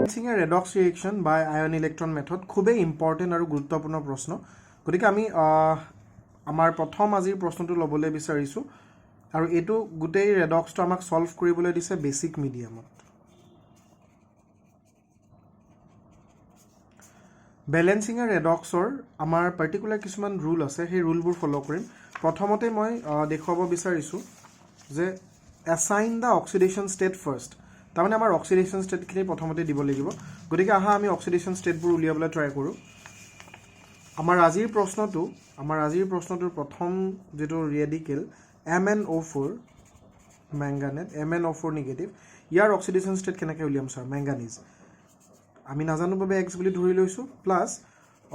Balancing a redox reaction by ion electron method খুবেই important আৰু গুৰুত্বপূৰ্ণ প্ৰশ্ন গতিকে আমি আমাৰ প্ৰথম আজিৰ প্ৰশ্নটো ল'বলৈ বিচাৰিছো আৰু এটো গুটেই ৰেডক্সটো আমাক সলভ কৰিবলৈ দিছে বেসিক মিডিয়ামত Balancing a redoxৰ আমাৰ পাৰ্টিকুলাৰ কিছুমান ৰুল আছে সেই ৰুলবোৰ ফলো কৰিম প্ৰথমতে মই দেখুৱাব বিচাৰিছো যে assign the oxidation state first তাৰমানে আমাৰ অক্সিডেশন ষ্টেটখিনি প্ৰথমতে দিব লাগিব গতিকে আহা আমি অক্সিডেশন ষ্টেটবোৰ উলিয়াবলৈ ট্ৰাই কৰো আমাৰ আজিৰ প্ৰশ্নটোৰ প্ৰথম যেটো radical MnO4 manganate MnO4 negative ইয়াৰ অক্সিডেশন ষ্টেট কেনেকৈ উলিয়াম স্যাৰ ম্যাঙ্গানিজ আমি নাজানো বাবে x বুলি ধৰি লৈছো প্লাস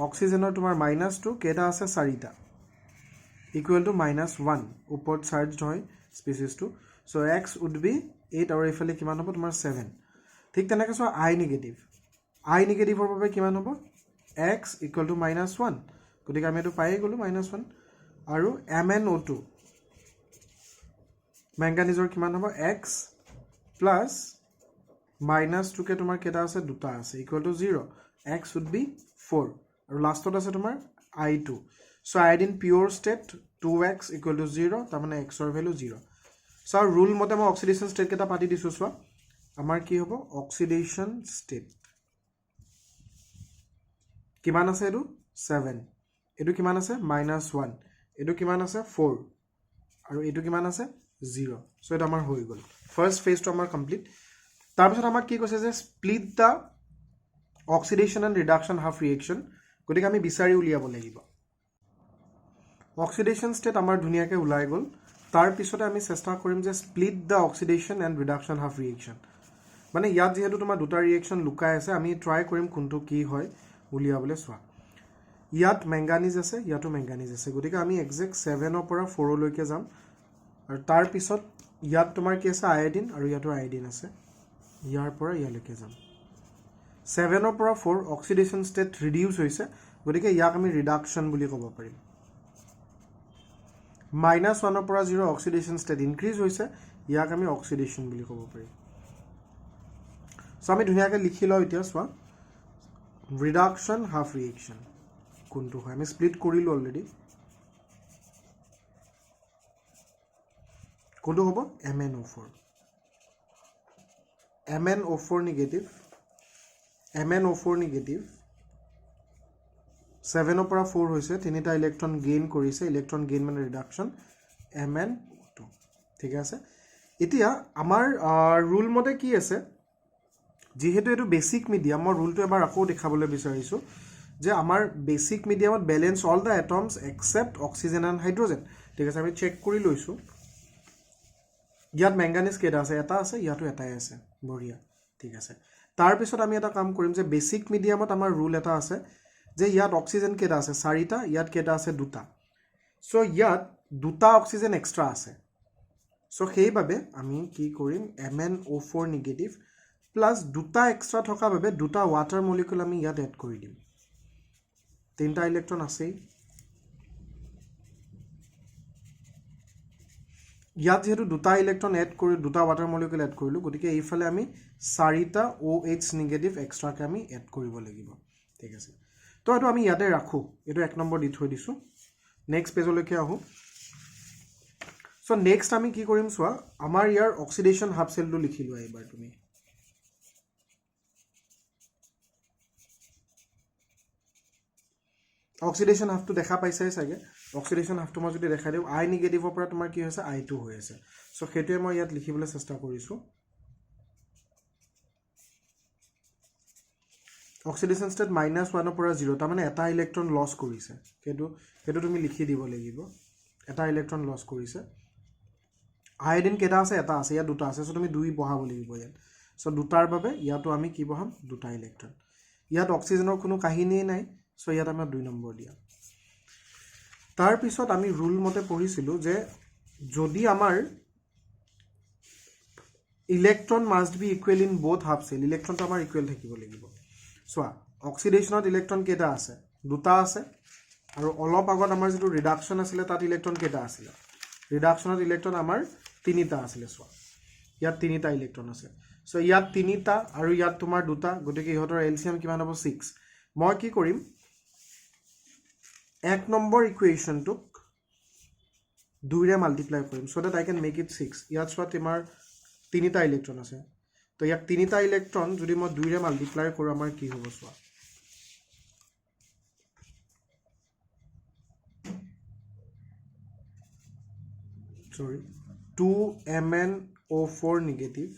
অক্সিজেনৰ তোমাৰ -2 কেটা আছে 4টা ইকুৱেল টু -1 ওপৰত চাৰ্জড হয় স্পিচিছটো সো x would be 8 আৰু ইফালে কিমান হ'ব তোমাৰ 7 ঠিক তেনেকৈ সো I নেগেটিভৰ বাবে কিমান হ'ব x equal to -1 গতিকে আমি এটো পাই গলো -1 আৰু MnO2 ম্যাঙ্গানিজৰ কিমান হ'ব x plus -2 কে তোমাৰ কেটা আছে দুটা আছে equal to 0 x would be 4 আৰু লাষ্টত আছে তোমাৰ I2 so iodine pure state 2x equal to 0 তাৰ মানে x ৰ ভ্যালু 0 সো ৰুল মতে মই অক্সিডেশন স্টেট কেটা পাতি দিছো সো আমাৰ কি হ'ব অক্সিডেশন স্টেট কিমান আছে এটো 7 এটো কিমান আছে -1 এটো কিমান আছে 4 আৰু এটো কিমান আছে 0 সো এটা আমাৰ হৈ গল ফাৰ্স্ট ফেজ টো আমাৰ কমপ্লিট তাৰ পিছত আমাক কি কৈছে যে split the oxidation and reduction half reaction গতিকে আমি বিচাৰি উলিয়াব লাগিব অক্সিডেশন স্টেট আমাৰ ধুনিয়াকে উলাই গল তাৰ পিছতে আমি চেষ্টা কৰিম যে split the oxidation and reduction half reaction মানে ইয়াত যেহেতু তোমাৰ দুটা ৰিএকশন লুকাই আছে আমি ট্ৰাই কৰিম কোনটো কি হয় উলিয়াবলৈ সোৱা ইয়াত ম্যাঙ্গানিজ আছে ইয়াতো ম্যাঙ্গানিজ আছে গতিকে আমি এক্সাক্ট 7 ৰ পৰা 4 লৈকে যাম আৰু তাৰ পিছত ইয়াত তোমাৰ কি আছে আয়োডিন আৰু ইয়াতো আয়োডিন আছে ইয়াৰ পৰা ইয়ালৈকে যাম 7 ৰ পৰা 4 অক্সিডেশন ষ্টেট ৰিডিউস হৈছে গতিকে ইয়াক আমি ৰিডাকশন বুলি ক'ব পাৰিম -1 ৰ পৰা 0 অক্সিডেশন ষ্টেট ইনক্ৰিজ হৈছে ইয়াক আমি অক্সিডেশন বুলি ক'ব পাৰিম সো আমি ধুনিয়াকে লিখি লও এতিয়া সোৱা ৰিডাকশন হাফ ৰিএকশন কোনটো হয় আমি স্প্লিট কৰিলো অলৰেডি কোনটো হ'ব MnO4 নেগেটিভ MnO4 7 ৰ পৰা 4 হৈছে তিনিটা ইলেক্ট্ৰন গেইন কৰিছে ইলেক্ট্ৰন গেইন মানে ৰিডাকশন MnO2 ঠিক আছে এতিয়া আমাৰ ৰুল মতে কি আছে যেহেতু এটো বেসিক মিডিয়ামৰ ৰুলটো এবাৰ আকৌ দেখাবলৈ বিচাৰিছো যে আমাৰ বেসিক মিডিয়ামত balance all the atoms except oxygen and hydrogen ঠিক আছে আমি চেক কৰি লৈছো ইয়াত ম্যাঙ্গানিজ কেটা আছে এটা আছে ইয়াতো এটাই আছে বঢ়িয়া ঠিক আছে তাৰ পিছত আমি এটা কাম কৰিম যে বেসিক মিডিয়ামত আমাৰ ৰুল এটা আছে যে ইয়াত অক্সিজেন কেটা আছে 4টা ইয়াত কেটা আছে দুটা সো ইয়াত দুটা অক্সিজেন এক্সট্ৰা আছে সো সেইভাবে আমি কি কৰিম MnO4 নেগেটিভ প্লাস দুটা এক্সট্ৰা থকা বাবে দুটা ওয়াটাৰ মলিকিউল আমি ইয়াত এড কৰি দিম তিনটা ইলেক্ট্ৰন আছে ইয়াত যেহেতু দুটা ইলেক্ট্ৰন এড কৰি দুটা ওয়াটাৰ মলিকিউল এড কৰিলো গতিকে এইফালে আমি 4টা OH নেগেটিভ এক্সট্ৰা কে আমি এড কৰিব লাগিব ঠিক আছে তো এটো আমি ইয়াতে ৰাখো এটো 1 নম্বৰ দি থৈ দিছো নেক্সট পেজলৈকে আহো সো নেক্সট আমি কি কৰিম সোৱা আমাৰ ইয়াৰ অক্সিডেশন হাফ সেলটো লিখিলো এবাৰ তুমি অক্সিডেশন হাফটো দেখা পাইছাই সাগে অক্সিডেশন হাফটো মই যদি দেখা দিও I নেগেটিভৰ পৰা তোমাৰ কি হৈছে I2 হৈ আছে সো হেতুৱে মই ইয়াত লিখিবলৈ চেষ্টা কৰিছো অক্সিডেশন ষ্টেট -1 ৰ পৰা 0 তাৰ মানে এটা ইলেক্ট্ৰন লস কৰিছে হেতু তুমি লিখি দিব লাগিব এটা ইলেক্ট্ৰন লস কৰিছে আয়োডিন কেটা আছে এটা আছে ইয়াত দুটা আছে সো তুমি দুই বহাব লাগিব ইয়াত সো দুটাৰ বাবে ইয়াতো আমি কি বহাম দুটা ইলেক্ট্ৰন ইয়াত অক্সিজেনৰ কোনো কাহিনী নাই সো ইয়াত আমাৰ 2 নম্বৰ দিয়া তাৰ পিছত আমি ৰুল মতে পঢ়িছিলো যে যদি আমাৰ electron must be equal in both half cell ইলেক্ট্ৰনটো আমাৰ ইকুৱেল থাকিব লাগিব সো অক্সিডেশনত ইলেক্ট্ৰন কেটা আছে দুটা আছে আৰু অলপ আগত আমাৰ যেটো ৰিডাকশন আছিল তাত ইলেক্ট্ৰন কেটা আছিল ৰিডাকশনত ইলেক্ট্ৰন আমাৰ তিনিটা আছিল সো ইয়াত তিনিটা ইলেক্ট্ৰন আছে সো ইয়াত তিনিটা আৰু ইয়াত তোমাৰ দুটা গতিকে ইহঁতৰ এলচিএম কিমান হ'ব 6 মই কি কৰিম এক নম্বৰ ইকুৱেশ্যনটোক 2 ৰে মাল্টিপ্লাই কৰিম so that I can make it 6 ইয়াত চোৱা তোমাৰ তিনিটা ইলেক্ট্ৰন আছে তো ইয়াক তিনিটা ইলেক্ট্ৰন যদি মই 2 ৰে মাল্টিপ্লাই কৰোঁ আমাৰ কি হ'ব চোৱা sorry 2MnO4 negative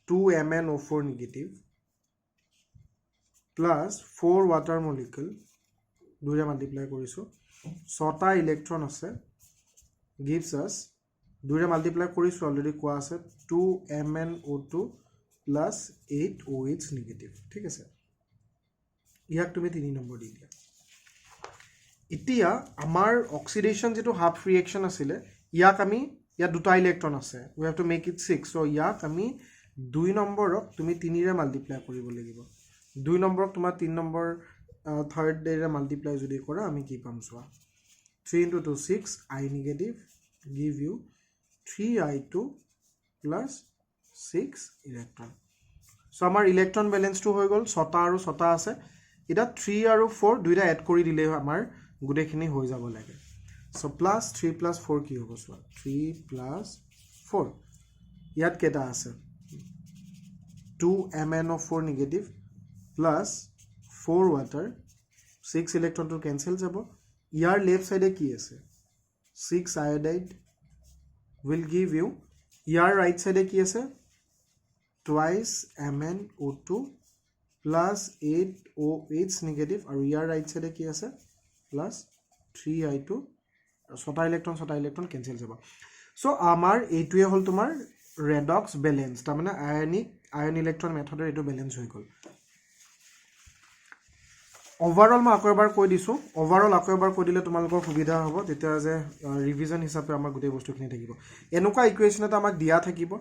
2MnO4 negative plus 4 water molecule 2 ৰে মাল্টিপ্লাই কৰিছো 6টা ইলেক্ট্ৰন আছে gives us 2 ৰে মাল্টিপ্লাই কৰিছো অলৰেডি কোৱা আছে 2MnO2 plus 8OH negative ঠিক আছে ইয়াক তুমি 3 নম্বৰ দি দিয়া এতিয়া আমাৰ অক্সিডেশন যেটো হাফ ৰিঅ্যাকশন আছিল ইয়াক আমি ইয়াত দুটা ইলেক্ট্ৰন আছে we have to make it 6 so ইয়াক আমি 2 নম্বৰক তুমি 3 ৰে মাল্টিপ্লাই কৰিব লাগিব 2 নম্বৰক তোমাৰ 3 নম্বৰ থাৰ্ড ডে ৰে মাল্টিপ্লাই যদি কৰা আমি কি পাম চোৱা 3 into 2 6 I negative give you 3I2 plus 6 electron so আমাৰ ইলেক্ট্ৰন ব্যালেন্সটো হৈ গল 6টা আৰু 6টা আছে এটা 3 আৰু 4 দুইটা এড কৰি দিলে আমাৰ গুটেখিনি হৈ যাব লাগে so plus 3 plus 4 কি হ'ব চোৱা 3 plus 4 ইয়াত কেটা আছে 2MnO4 negative plus 4 water 6 electron to cancel যাব ইয়াৰ লেফট সাইডে কি আছে 6 iodide will give you year right সাইডে কি আছে twice MnO2 plus 8OH negative আৰু ইয়াৰ ৰাইট সাইডে কি আছে plus 3I2 ছটা ইলেক্ট্ৰন কেনসেল যাব সো আমাৰ এইটোৱে হল তোমাৰ ৰেডক্স ব্যালেন্স তাৰ মানে আয়ন ইলেক্ট্ৰন মেথডৰ এটো ব্যালেন্স হৈ গল ওভাৰঅল মই আকৌ এবাৰ কৈ দিছো ওভাৰঅল আকৌ এবাৰ কৈ দিলে তোমালোকৰ সুবিধা হ'ব তেতিয়া যে ৰিভিজন হিচাপে আমাৰ গোটেই বস্তুখিনি থাকিব এনেকুৱা ইকুৱেশ্যন এটা আমাক দিয়া থাকিব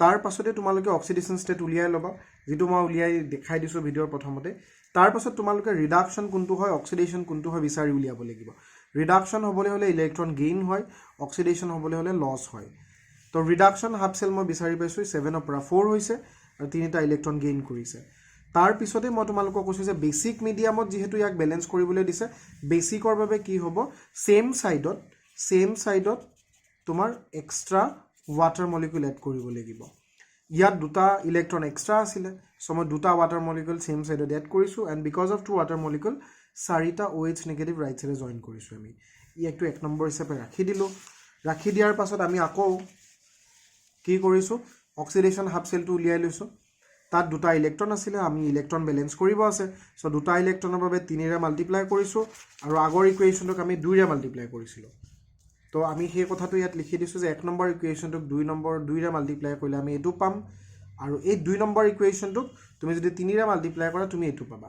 তাৰ পাছতে তোমালোকে অক্সিডেশন ষ্টেট উলিয়াই লবা যেটো মই উলিয়াই দেখাই দিছো ভিডিওৰ প্ৰথমতে তাৰ পাছত তোমালোকে ৰিডাকশন কোনটো হয় অক্সিডেশন কোনটো হয় বিচাৰি উলিয়াব লাগিব ৰিডাকশন হ'বলৈ হলে ইলেক্ট্ৰন গেইন হয় অক্সিডেশন হ'বলৈ হলে লস হয় তো ৰিডাকশন হাফ সেল মই বিচাৰি পাইছো 7 ৰ পৰা 4 হৈছে আৰু তিনিটা ইলেক্ট্ৰন গেইন কৰিছে তাৰ পিছতে মই তোমালোকক কৈছো যে বেসিক মিডিয়ামত যেহেতু ইয়াক ব্যালেন্স কৰিবলৈ দিছে বেসিকৰ বাবে কি হ'ব সেম সাইডত তোমাৰ এক্সট্ৰা water molecule এড কৰিব লাগিব ইয়াত দুটা ইলেক্ট্ৰন এক্সট্ৰা আছিল সো মই দুটা water molecule সেম সাইডত এড কৰিছো and because of two water molecule চাৰিটা OH negative ৰাইট সাইডে জয়েন কৰিছো আমি ই একটো এক নম্বৰ হিচাপে ৰাখি দিলো ৰাখি দিয়াৰ পাছত আমি আকৌ কি কৰিছো অক্সিডেশন হাফ সেলটো উলিয়াই লৈছো তাত দুটা ইলেক্ট্ৰন আছিল আমি ইলেক্ট্ৰন ব্যালেন্স কৰিব আছে সো দুটা ইলেক্ট্ৰনৰ বাবে 3 ৰে মাল্টিপ্লাই কৰিছো আৰু আগৰ ইকুৱেশ্যনটোক আমি 2 ৰে মাল্টিপ্লাই কৰিছিলো তো আমি সেই কথাটো ইয়াত লিখি দিছো যে 1 নম্বৰ ইকুৱেশ্যনটোক 2 ৰে মাল্টিপ্লাই কৰিলে আমি এটো পাম আৰু এই 2 নম্বৰ ইকুৱেশ্যনটোক তুমি যদি 3 ৰে মাল্টিপ্লাই কৰা তুমি এটো পাবা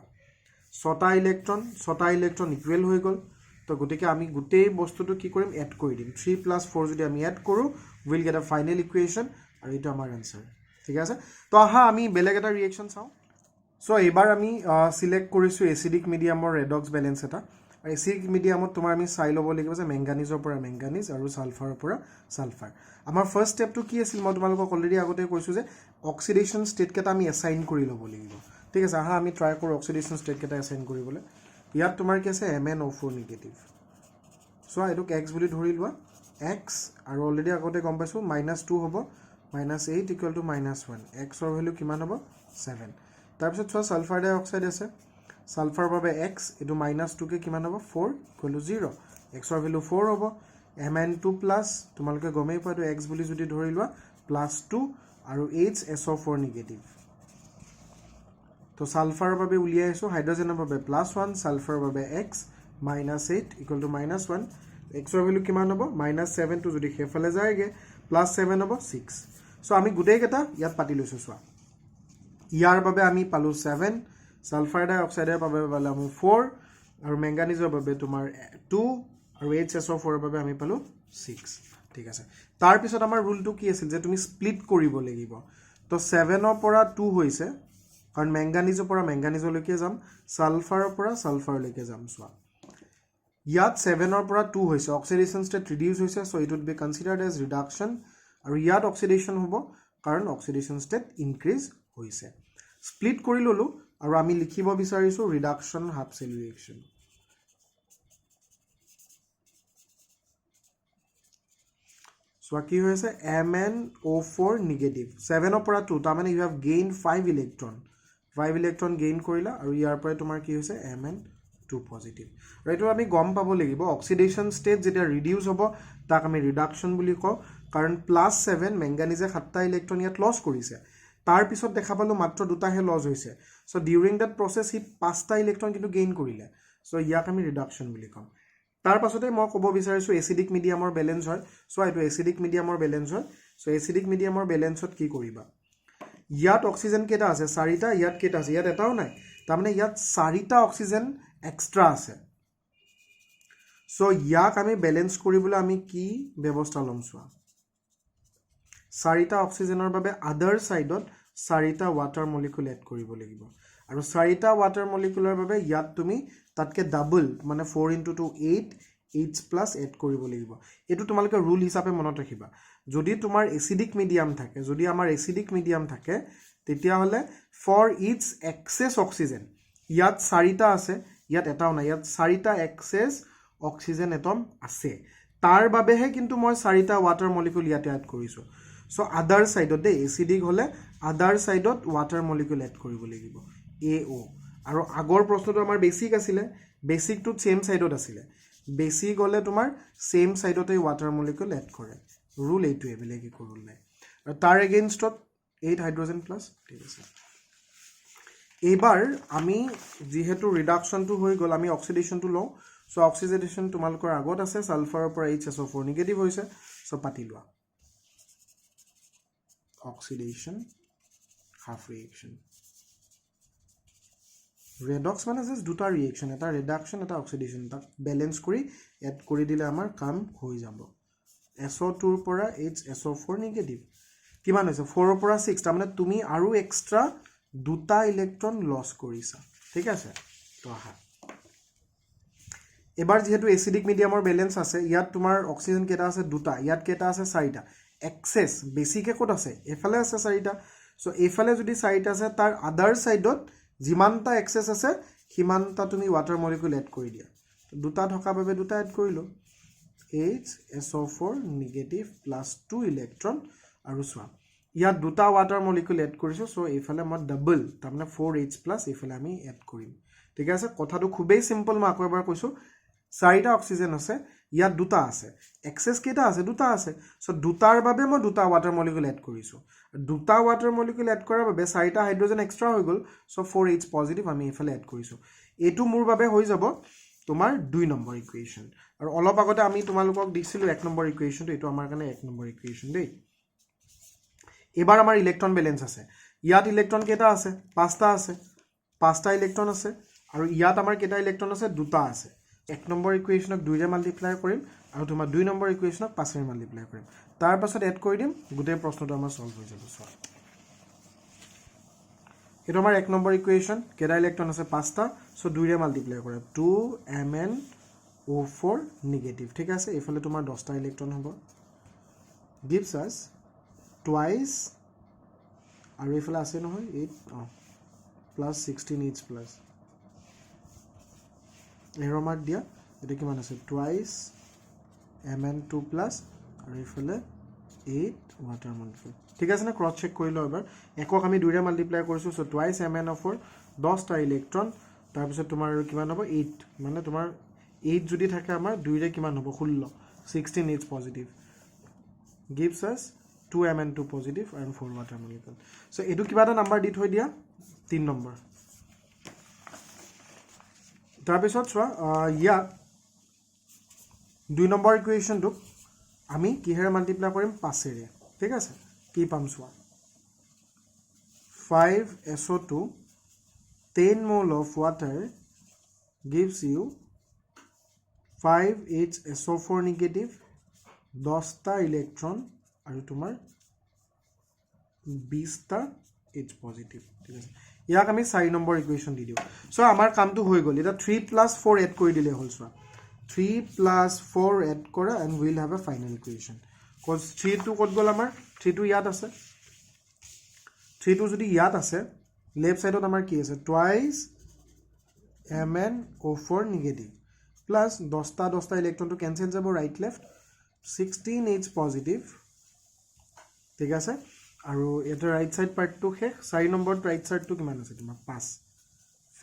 6টা ইলেক্ট্ৰন ইকুৱেল হৈ গল তো গতিকে আমি গোটেই বস্তুটো কি কৰিম এড কৰি দিম 3 + 4 যদি আমি এড কৰো will get a final equation আৰু এটা আমাৰ আনসাৰ ঠিক আছে তো আহা আমি বেলেগ এটা ৰিঅ্যাকশন চাও সো এবাৰ আমি সিলেক্ট কৰিছো এসিডিক মিডিয়ামৰ ৰেডক্স ব্যালেন্স এটা আৰু এসিডিক মিডিয়ামত তোমাৰ আমি চাই ল'ব লাগিব যে মেংগানিজৰ পৰা মেংগানিজ আৰু সালফাৰৰ পৰা সালফাৰ আমাৰ ফাৰ্স্ট স্টেপটো কি আছিল মই তোমালোকক অলৰেডি আগতে কৈছো যে অক্সিডেশন ষ্টেট কেটা আমি এসাইন কৰি ল'ব লাগিব ঠিক আছে আহা আমি ট্ৰাই কৰো অক্সিডেশন ষ্টেট কেটা এসাইন কৰিবলৈ ইয়াত তোমাৰ কি আছে MnO4 নেগেটিভ সো এটোক x বুলি ধৰি লোৱা x আৰু অলৰেডি আগতে গম পাইছো -2 হ'ব -8 = -1 x ৰ ভ্যালু কিমান হ'ব 7 তাৰ পিছত চোৱা সালফাৰ ডাই অক্সাইড আছে সালফাৰ বাবে x এটো -2 কে কিমান হ'ব 4 = 0 x ৰ ভ্যালু 4 হ'ব Mn2+ তোমালোকে গমেই পাইতো x বুলি যদি ধৰি লোৱা +2 আৰু HSO4 নেগেটিভ তো সালফাৰৰ বাবে উলিয়াই আছো হাইড্ৰোজেনৰ বাবে +1 সালফাৰৰ বাবে x -8 = -1 x ৰ ভ্যালু কিমান হ'ব -7 টো যদি হেফালে যায়গে +7 হ'ব 6 সো আমি গুটেই কেটা ইয়াত পাতি লৈছো সোৱা ইয়াৰ বাবে আমি পালো 7 সালফাৰ ডাই অক্সাইডৰ বাবে পালাম 4 আৰু মেংগানিজৰ বাবে তোমাৰ 2 আৰু HSO4 ৰ বাবে আমি পালো 6 ঠিক আছে তাৰ পিছত আমাৰ ৰুলটো কি আছিল যে তুমি স্প্লিট কৰিব লাগিব তো 7 ৰ পৰা 2 হৈছে কাৰণ মেংগানিজৰ পৰা মেংগানিজলৈকে যাম সালফাৰৰ পৰা সালফাৰলৈকে যাম সোৱা ইয়াত 7 ৰ পৰা 2 হৈছে অক্সিডেশন ষ্টেট ৰিডিউস হৈছে so it would be considered as reduction আৰু ইয়াত অক্সিডেশন হ'ব কাৰণ অক্সিডেশ্যন ষ্টেট ইনক্ৰিজ হৈছে স্প্লিট কৰি ললো আৰু আমি লিখিব বিচাৰিছো reduction half cell reaction So কি হৈছে MnO4 negative 7 পৰা 2 তাৰ মানে you have gained 5 electron gain কৰিলা আৰু ইয়াৰ পৰা তোমাৰ কি হৈছে Mn2 positive ৰাইটো আমি গম পাব লাগিব অক্সিডেশ্যন ষ্টেট যেতিয়া ৰিডিউস হ'ব তাক আমি ৰিডাকশ্যন বুলি কওঁ কাৰণ +7 মেংগানিজে 7টা ইলেক্ট্ৰন ইয়াত লছ কৰিছে তাৰ পিছত দেখা পালো মাত্ৰ দুটাহে লছ হৈছে সো ডিউৰিং দ্যাট প্ৰসেস হি 5টা ইলেক্ট্ৰন কিন্তু গেইন কৰিলে সো ইয়াক আমি ৰিডাকশ্যন বুলি কওঁ তাৰ পাছতে মই ক'ব বিচাৰিছো এসিডিক মিডিয়ামৰ ব্যালেন্স হয় সো এটো এসিডিক মিডিয়ামৰ ব্যালেন্স হয় সো এসিডিক মিডিয়ামৰ ব্যালেন্সত কি কৰিবা ইয়াত অক্সিজেন কেটা আছে 4টা ইয়াত কেটা আছে ইয়াত এটাও নাই তাৰ মানে ইয়াত 4টা অক্সিজেন এক্সট্ৰা আছে সো ইয়াক আমি ব্যালেন্স কৰিবলৈ আমি কি ব্যৱস্থা লম সোৱা 4টা অক্সিজেনৰ বাবে আদাৰ সাইডত 4টা ওয়াটাৰ মলিকুল এড কৰিব লাগিব আৰু 4টা ওয়াটাৰ মলিকুলৰ বাবে ইয়াত তুমি তাতকে ডাবল মানে 4 * 2 8 H প্লাস এড কৰিব লাগিব এটো তোমালকে ৰুল হিচাপে মনত ৰাখিবা যদি তোমাৰ এসিডিক মিডিয়াম থাকে যদি আমাৰ এসিডিক মিডিয়াম থাকে তেতিয়া হলে ফৰ ইচ এক্সেস অক্সিজেন ইয়াত 4টা আছে ইয়াত এটাও নাই ইয়াত 4টা এক্সেস অক্সিজেন এটম আছে তাৰ বাবেহে কিন্তু মই 4টা ওয়াটাৰ মলিকুল ইয়াতে এড কৰিছো সো আদাৰ সাইডত দে এসিডিক হলে আদাৰ সাইডত ওয়াটাৰ মলিকুল এড কৰিব লাগিব AO আৰু আগৰ প্ৰশ্নটো আমাৰ বেসিক আছিলে বেসিক টু সেম সাইডত আছিলে বেসিক হলে তোমাৰ সেম সাইডতে ওয়াটাৰ মলিকুল এড কৰে ৰুল এইটো এবেলে কি ৰুল নাই আৰু তাৰ এগেইনষ্টত 8 হাইড্ৰোজেন প্লাস ঠিক আছে এবাৰ আমি যেহেতু ৰিডাকশ্যনটো হৈ গল আমি অক্সিডেশনটো লও সো অক্সিডেশন তোমালকৰ আগত আছে সালফাৰৰ পৰা HSO4 নেগেটিভ হৈছে সো পাতি লোৱা oxidation half reaction redox মানে জাস্ট দুটা ৰিয়েকচন এটা ৰিডাকশ্যন এটা অক্সিডেশন তা ব্যালেন্স কৰি এড কৰি দিলে আমাৰ কাম হৈ যাব SO2 ৰ পৰা HSO4 নেগেটিভ কিমান হৈছে 4 ৰ পৰা 6 তাৰ মানে তুমি আৰু এক্সট্ৰা দুটা ইলেক্ট্ৰন লছ কৰিছা ঠিক আছে তো আহা এবাৰ যেহেতু এসিডিক মিডিয়ামৰ ব্যালেন্স আছে ইয়াত তোমাৰ অক্সিজেন কেটা আছে দুটা ইয়াত কেটা আছে 4টা এক্সেস বেসিকে কোড আছে এফালে আছে 4টা সো এফালে যদি 4টা আছে তাৰ আদাৰ সাইডত যিমানটা এক্সেস আছে হিমানটা তুমি ওয়াটাৰ মলিকুল এড কৰি দিয়া দুটা থকা বাবে দুটা এড কৰিলো HSO4 নেগেটিভ প্লাস 2 ইলেক্ট্ৰন আৰু সোৱা ইয়াত দুটা ওয়াটাৰ মলিকুল এড কৰিছো সো এফালে মই ডাবল তাৰ মানে 4H প্লাস এফালে আমি এড কৰিম ঠিক আছে কথাটো খুবেই সিম্পল মই আকৌ এবাৰ কৈছো 4টা অক্সিজেন আছে ইয়াত দুটা আছে এক্সেস কেটা আছে দুটা আছে সো দুটাৰ বাবে মই দুটা ওয়াটাৰ মলিকুল এড কৰিছো দুটা ওয়াটাৰ মলিকুল এড কৰাৰ বাবে 4টা হাইড্ৰোজেন এক্সট্ৰা হৈ গল সো 4H পজিটিভ আমি এফালে এড কৰিছো এটো মোৰ বাবে হৈ যাব তোমাৰ 2 নম্বৰ ইকুৱেচন আৰু অলপ আগতে আমি তোমালোকক দিছিলো 1 নম্বৰ ইকুৱেচনটো এটো আমাৰ কাৰণে 1 নম্বৰ ইকুৱেচন দেই এবাৰ আমাৰ ইলেক্ট্ৰন ব্যালেন্স আছে ইয়াত ইলেক্ট্ৰন কেটা আছে 5টা আছে 5টা ইলেক্ট্ৰন আছে আৰু ইয়াত আমাৰ কেটা ইলেক্ট্ৰন আছে দুটা আছে 1 নম্বৰ ইকুৱেচনক 2 ৰে মাল্টিপ্লাই কৰিম আৰু তোমাৰ 2 নম্বৰ ইকুৱেচনক 5 ৰে মাল্টিপ্লাই কৰিম তাৰ পাছত এড কৰি দিম গোটেই প্ৰশ্নটো আমাৰ সলভ হৈ যাব সো এটো আমাৰ 1 নম্বৰ ইকুৱেচন কেটা ইলেক্ট্ৰন আছে 5টা সো 2 ৰে মাল্টিপ্লাই কৰা 2MnO4 নেগেটিভ ঠিক আছে এফালে তোমাৰ 10টা ইলেক্ট্ৰন হ'ব gives us twice আৰু এফালে আছে নহয় 8 plus 16H plus এৰো মাৰ্ক দিয়া এটা কিমান আছে twice Mn2 plus আৰু এফালে 8 ওয়াটাৰ মলিকুল ঠিক আছে না ক্ৰস চেক কৰি লও এবাৰ একক আমি 2 ৰে মাল্টিপ্লাই কৰিছো সো twice MnO4 10টা ইলেক্ট্ৰন তাৰ পিছত তোমাৰ কিমান হ'ব 8 মানে তোমাৰ 8 যদি থাকে আমাৰ 2 ৰে কিমান হ'ব 16 16H positive gives us 2Mn2 positive and 4 water molecule so edu kiba eta number di thoi dia 3 number tar pisot swa ya 2 number equation to ami kihere multiply korim 5 ere thik ase ki pam swa 5SO2 10 mole of water gives you 5HSO4 negative 10টা electron আৰু তোমাৰ 20টা H positive ঠিক আছে ইয়াক আমি 4 number ইকুৱেচন দি দিও so আমাৰ কামটো হৈ গল এটা 3 + 4 এড কৰি দিলে হল সো 3 + 4 এড কৰা and we'll have a final equation cause 3 to কত গল আমাৰ 3 to ইয়াত আছে 3টো যদি ইয়াত আছে লেফট সাইডত আমাৰ কি আছে টুৱাইস MnO4 নিগেটিভ প্লাস 10টা ইলেক্ট্ৰনটো কেনসেল যাব ৰাইট লেফট 16H পজিটিভ ঠিক আছে আৰু এটা ৰাইট সাইড পাৰ্টটো শেষ 4 নম্বৰ ৰাইট সাইডটো কিমান আছে তোমাৰ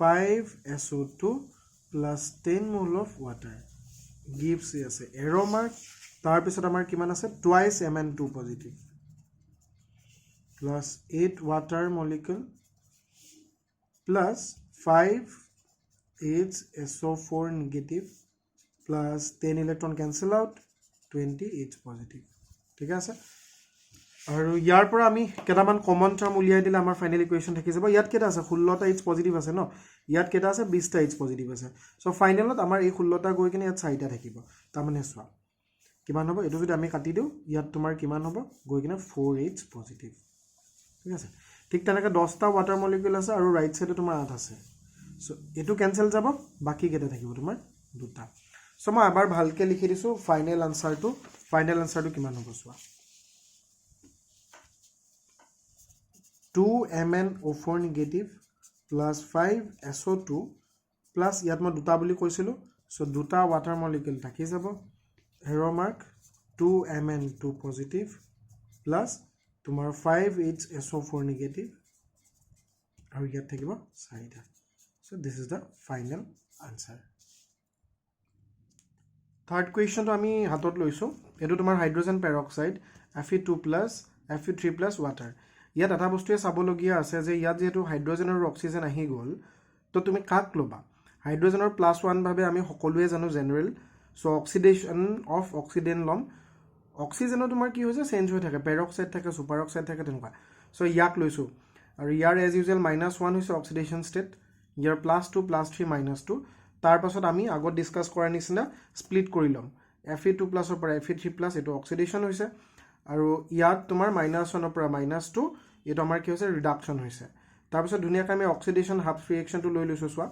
5SO2 plus 10 mole of water gives আছে arrow mark তাৰ পিছত আমাৰ কিমান আছে twice Mn2 positive plus 8 water molecule plus 5HSO4 negative plus 10 electron cancel out 20H positive ঠিক আছে আৰু ইয়াৰ পৰা আমি কেটামান কমন টাৰ্ম উলিয়াই দিলে আমাৰ ফাইনাল ইকুৱেশ্যন থাকি যাব ইয়াত কেটা আছে 16টা H পজিটিভ আছে ন ইয়াত কেটা আছে 20টা H পজিটিভ আছে সো ফাইনালত আমাৰ এই 16টা গৈ কিনে ইয়াত 4টা থাকিব তাৰ মানে চোৱা কিমান হ'ব এটো যদি আমি কাটি দিও ইয়াত তোমাৰ কিমান হ'ব গৈ কিনে 4H পজিটিভ ঠিক আছে ঠিক তেনেকৈ 10টা ওয়াটাৰ মলিকিউল আছে আৰু ৰাইট সাইডে তোমাৰ 8 আছে সো এটো কেনসেল যাব বাকি কেটা থাকিব তোমাৰ দুটা সো মই এবাৰ ভালকে লিখি দিছো ফাইনাল আনসাৰটো কিমান হ'ব চোৱা 2MnO4 negative plus 5SO2 plus ইয়াত মই দুটা বুলি কৈছিলো সো দুটা ওয়াটাৰ মলিকিউল থাকি যাব arrow mark 2Mn2 positive plus তোমাৰ 5HSO4 negative আৰু ইয়াত থাকিব 4টা so this is the final answer third question to আমি হাতত লৈছো এটো তোমাৰ hydrogen peroxide Fe2+ Fe3+ water ইয়াত এটা বস্তুৱে চাবলগীয়া আছে যে ইয়াত যেটো হাইড্ৰোজেন আৰু অক্সিজেন আহি গল তো তুমি কাক লবা হাইড্ৰোজেনৰ +1 ভাবে আমি সকলোৱে জানো জেনাৰেল সো অক্সিডেশন অফ অক্সিডেন লম অক্সিজেনৰ তোমাৰ কি হৈছে চেঞ্জ হৈ থাকে পেৰক্সাইড থাকে সুপাৰ অক্সাইড থাকে তেনেকুৱা সো ইয়াক লৈছো আৰু ইয়াৰ এজ ইউজুৱেল -1 হৈছে অক্সিডেশন ষ্টেট ইয়াৰ +2 +3 -2 তাৰ পাছত আমি আগত ডিসকাস কৰাৰ নিচিনা স্প্লিট কৰি লম Fe2+ ৰ পৰা Fe3+ এটো অক্সিডেশন হৈছে আৰু ইয়াত তোমাৰ -1 ৰ পৰা -2 এটো আমাৰ কি হৈছে ৰিডাকচন হৈছে তাৰ পিছত ধুনিয়াকৈ আমি অক্সিডেশন হাফ ৰিএকচনটো লৈ লৈছো সোৱা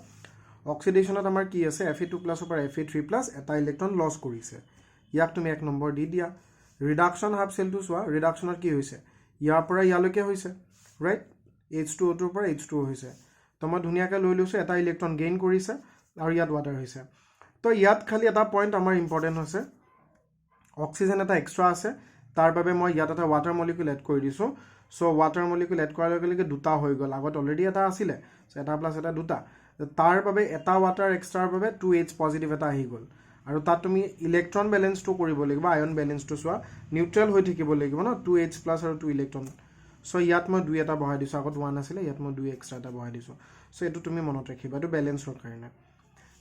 অক্সিডেশনত আমাৰ কি আছে Fe2+ ৰ পৰা Fe3+ এটা ইলেক্ট্ৰন লস কৰিছে ইয়াক তুমি 1 নম্বৰ দি দিয়া ৰিডাকচন হাফ সেলটো সোৱা ৰিডাকচনত কি হৈছে ইয়াৰ পৰা ইয়ালৈকে হৈছে ৰাইট H2O2 ৰ পৰা H2O হৈছে তো মই ধুনিয়াকৈ লৈ লৈছো এটা ইলেক্ট্ৰন গেইন কৰিছে আৰু ইয়াত ওয়াটাৰ হৈছে তো ইয়াত খালি এটা পইণ্ট আমাৰ ইম্পৰ্টেন্ট হৈছে অক্সিজেন এটা এক্সট্ৰা আছে তাৰ বাবে মই ইয়াত এটা ওয়াটাৰ মলিকিউল এড কৰি দিছো সো ওয়াটাৰ মলিকিউল এড কৰাৰ লগে লগে দুটা হৈ গল আগত অলৰেডি এটা আছিল সো এটা প্লাস এটা দুটা তাৰ বাবে এটা ওয়াটাৰ এক্সট্ৰাৰ বাবে 2H পজিটিভ এটা আহি গল আৰু তাত তুমি ইলেক্ট্ৰন ব্যালেন্সটো কৰিব লাগিব আয়ন ব্যালেন্সটো সোৱা নিউট্ৰেল হৈ থাকিব লাগিব ন 2H+ আৰু 2 ইলেক্ট্ৰন সো ইয়াত মই 2 এটা বহাই দিছো আগত 1 আছিল ইয়াত মই 2 এক্সট্ৰা এটা বহাই দিছো সো এটো তুমি মনত ৰাখিবা এটো ব্যালেন্সৰ কাৰণে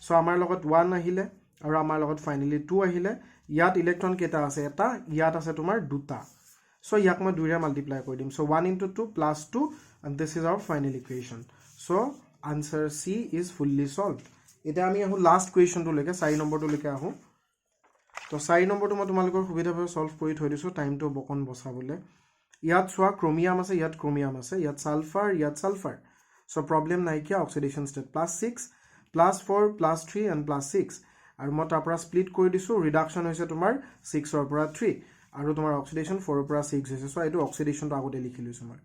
সো আমাৰ লগত 1 আহিলে আৰু আমাৰ লগত ফাইনালি 2 আহিলে ইয়াত ইলেক্ট্ৰন কেটা আছে এটা ইয়াত আছে তোমাৰ দুটা সো ইয়াক মই 2 ৰে মাল্টিপ্লাই কৰি দিম so 1 * 2 + 2 and this is our final equation so answer C is fully solved এটা আমি আহো লাস্ট কোৱেশ্চনটো লৈকে 4 নম্বৰটো লৈকে আহো তো 4 নম্বৰটো মই তোমালোকৰ সুবিধাভাৱে সলভ কৰি থৈ দিছো টাইমটো বকন বসাবলে ইয়াত সোৱা ক্ৰোমিয়াম আছে ইয়াত ক্ৰোমিয়াম আছে ইয়াত সালফাৰ সো প্ৰবলেম নাই কি অক্সিডেশন ষ্টেট +6 +4 +3 and +6 আৰু মই তাৰ পৰা স্প্লিট কৰি দিছো ৰিডাকচন হৈছে তোমাৰ 6 ৰ পৰা 3 আৰু তোমাৰ অক্সিডেশন 4 ৰ পৰা 6 হৈছে সো এটো অক্সিডেশনটো আগতে লিখি লৈছো মই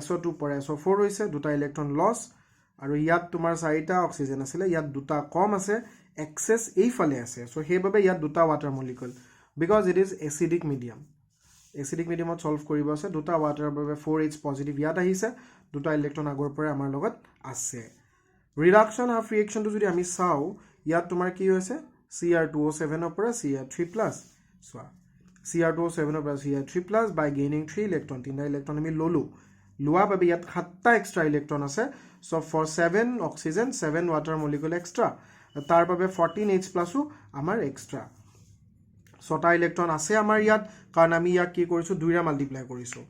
SO2 পৰা SO4 হৈছে দুটা ইলেক্ট্ৰন লস আৰু ইয়াত তোমাৰ 4টা অক্সিজেন আছে ইয়াত দুটা কম আছে এক্সেস এই ফালে আছে সো হেইভাবে ইয়াত দুটা water molecule because it is acidic মিডিয়ামত সলভ কৰিব আছে দুটা ওয়াটাৰৰ বাবে 4H পজিটিভ ইয়াত আহিছে দুটা ইলেক্ট্ৰন আগৰ পৰা আমাৰ লগত আছে ৰিডাকচন হাফ ৰিএকচনটো যদি আমি চাও ইয়াত তোমাৰ কি হৈছে Cr2O7 ৰ পৰা Cr3+ সোৱা Cr2O7 ৰ পৰা Cr3+ by gaining 3 ইলেক্ট্ৰন তিনটা ইলেক্ট্ৰন আমি ললো লোৱা বাবে ইয়াত 7টা এক্সট্ৰা ইলেক্ট্ৰন আছে so for 7 oxygen 7 water molecule extra তাৰ বাবে 14H+ আমাৰ এক্সট্ৰা 6টা ইলেক্ট্ৰন আছে আমাৰ ইয়াত কাৰণ আমি ইয়াক কি কৰিছো 2 ৰে মাল্টিপ্লাই কৰিছো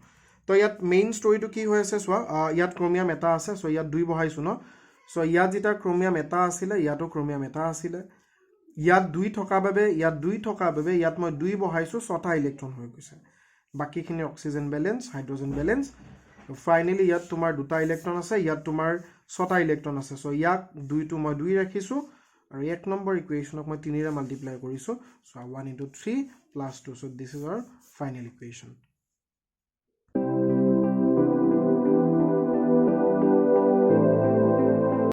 তো ইয়াত মেইন ষ্টৰীটো কি হৈ আছে সোৱা ইয়াত ক্ৰোমিয়াম এটা আছে সো ইয়াত 2 বহাইছো ন সো ইয়াত যেটা ক্ৰোমিয়াম এটা আছিল ইয়াতো ক্ৰোমিয়াম এটা আছিল ইয়াত 2 থকা বাবে ইয়াত মই 2 বহাইছো 6টা ইলেক্ট্ৰন হৈ গৈছে বাকিখিনি oxygen balance hydrogen balance finally ইয়াত তোমাৰ দুটা ইলেক্ট্ৰন আছে ইয়াত তোমাৰ 6টা ইলেক্ট্ৰন আছে সো ইয়াক 2 টো মই 2 ৰাখিছো আৰু 1 নম্বৰ ইকুৱেশ্যনক মই 3 ৰে মাল্টিপ্লাই কৰিছো so 1 * 3 + 2 so this is our final equation